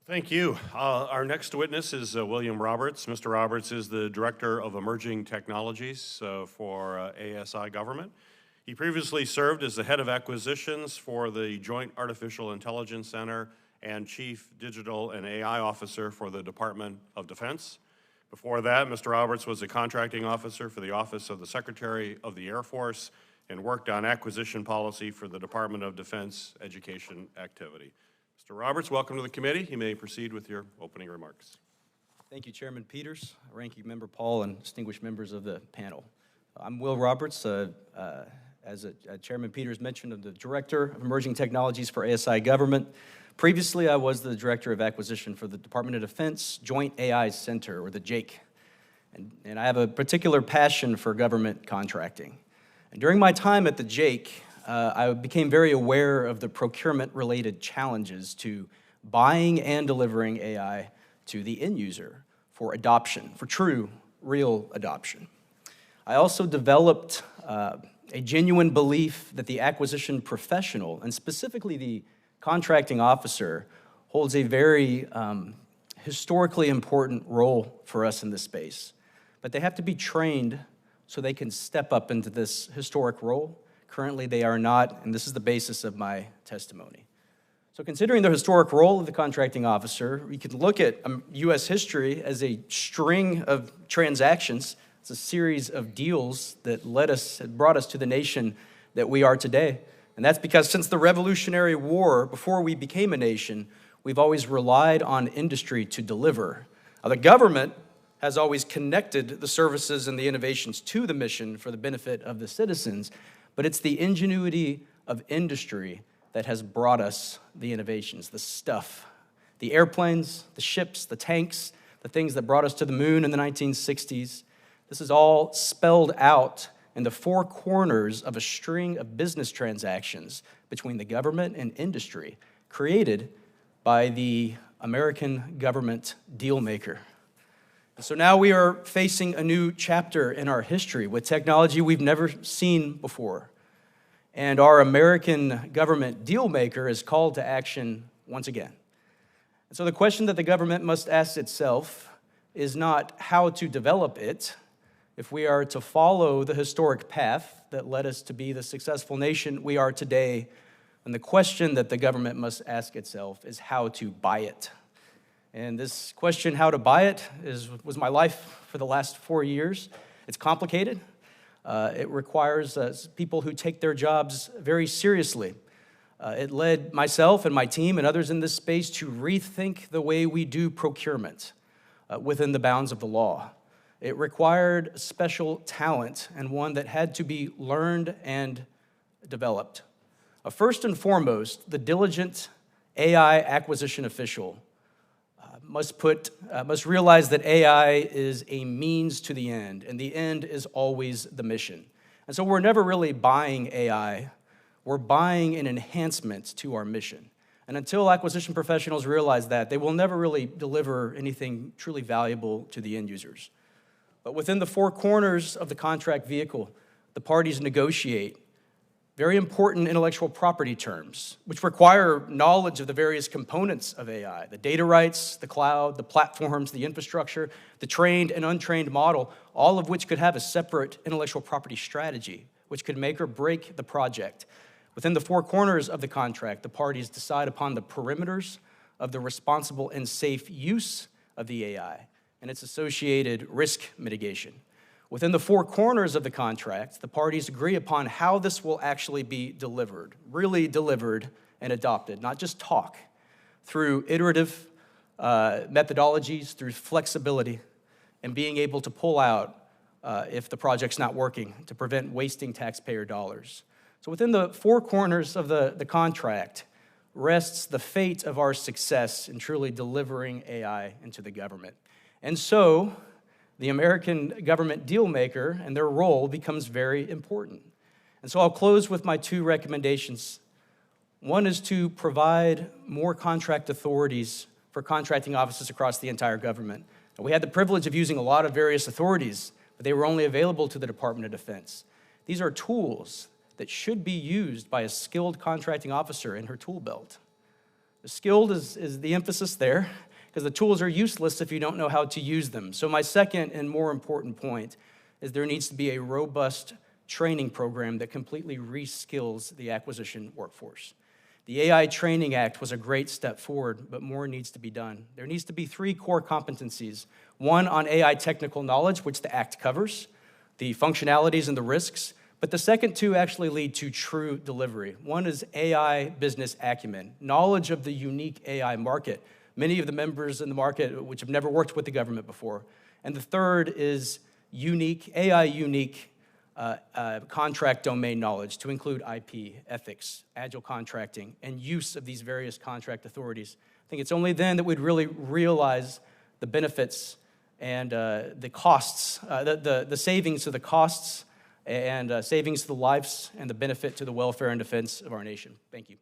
Thank you. Our next witness is William Roberts. Mr. Roberts is the Director of Emerging Technologies for ASI Government. He previously served as the Head of Acquisitions for the Joint Artificial Intelligence Center and Chief Digital and AI Officer for the Department of Defense. Before that, Mr. Roberts was a contracting officer for the Office of the Secretary of the Air Force and worked on acquisition policy for the Department of Defense education activity. Mr. Roberts, welcome to the committee. You may proceed with your opening remarks. Thank you, Chairman Peters, Ranking Member Paul, and distinguished members of the panel. I'm Will Roberts. As Chairman Peters mentioned, I'm the Director of Emerging Technologies for ASI Government. Previously, I was the Director of Acquisition for the Department of Defense Joint AI Center, or the JAIC. And I have a particular passion for government contracting. And during my time at the JAIC, I became very aware of the procurement-related challenges to buying and delivering AI to the end user for adoption, for true, real adoption. I also developed a genuine belief that the acquisition professional, and specifically the contracting officer, holds a very historically important role for us in this space. But they have to be trained so they can step up into this historic role. Currently, they are not, and this is the basis of my testimony. So considering the historic role of the contracting officer, we can look at U.S. history as a string of transactions. It's a series of deals that brought us to the nation that we are today. And that's because since the Revolutionary War, before we became a nation, we've always relied on industry to deliver. The government has always connected the services and the innovations to the mission for the benefit of the citizens. But it's the ingenuity of industry that has brought us the innovations, the stuff, the airplanes, the ships, the tanks, the things that brought us to the moon in the 1960s. This is all spelled out in the four corners of a string of business transactions between the government and industry created by the American government deal maker. So now we are facing a new chapter in our history with technology we've never seen before. And our American government deal maker is called to action once again. And so the question that the government must ask itself is not how to develop it if we are to follow the historic path that led us to be the successful nation we are today. And the question that the government must ask itself is how to buy it. And this question, how to buy it, was my life for the last 4 years. It's complicated. It requires people who take their jobs very seriously. It led myself and my team and others in this space to rethink the way we do procurement within the bounds of the law. It required special talent and one that had to be learned and developed. First and foremost, the diligent AI acquisition official must realize that AI is a means to the end, and the end is always the mission. And so we're never really buying AI. We're buying an enhancement to our mission. And until acquisition professionals realize that, they will never really deliver anything truly valuable to the end users. But within the four corners of the contract vehicle, the parties negotiate very important intellectual property terms, which require knowledge of the various components of AI, the data rights, the cloud, the platforms, the infrastructure, the trained and untrained model, all of which could have a separate intellectual property strategy, which could make or break the project. Within the four corners of the contract, the parties decide upon the perimeters of the responsible and safe use of the AI and its associated risk mitigation. Within the four corners of the contract, the parties agree upon how this will actually be delivered, really delivered and adopted, not just talk, through iterative methodologies, through flexibility, and being able to pull out if the project's not working to prevent wasting taxpayer dollars. So within the four corners of the contract rests the fate of our success in truly delivering AI into the government. And so, the American government deal maker and their role becomes very important. And so I'll close with my two recommendations. One is to provide more contract authorities for contracting offices across the entire government. And we had the privilege of using a lot of various authorities, but they were only available to the Department of Defense. These are tools that should be used by a skilled contracting officer in her tool belt. Skilled is the emphasis there, because the tools are useless if you don't know how to use them. So my second and more important point is there needs to be a robust training program that completely reskills the acquisition workforce. The AI Training Act was a great step forward, but more needs to be done. There needs to be 3 core competencies. One on AI technical knowledge, which the Act covers, the functionalities and the risks, but the second 2 actually lead to true delivery. One is AI business acumen, knowledge of the unique AI market, many of the members in the market which have never worked with the government before. And the third is AI-unique contract domain knowledge to include IP, ethics, agile contracting, and use of these various contract authorities. I think it's only then that we'd really realize the benefits and the costs, the savings to the costs and savings to the lives and the benefit to the welfare and defense of our nation. Thank you.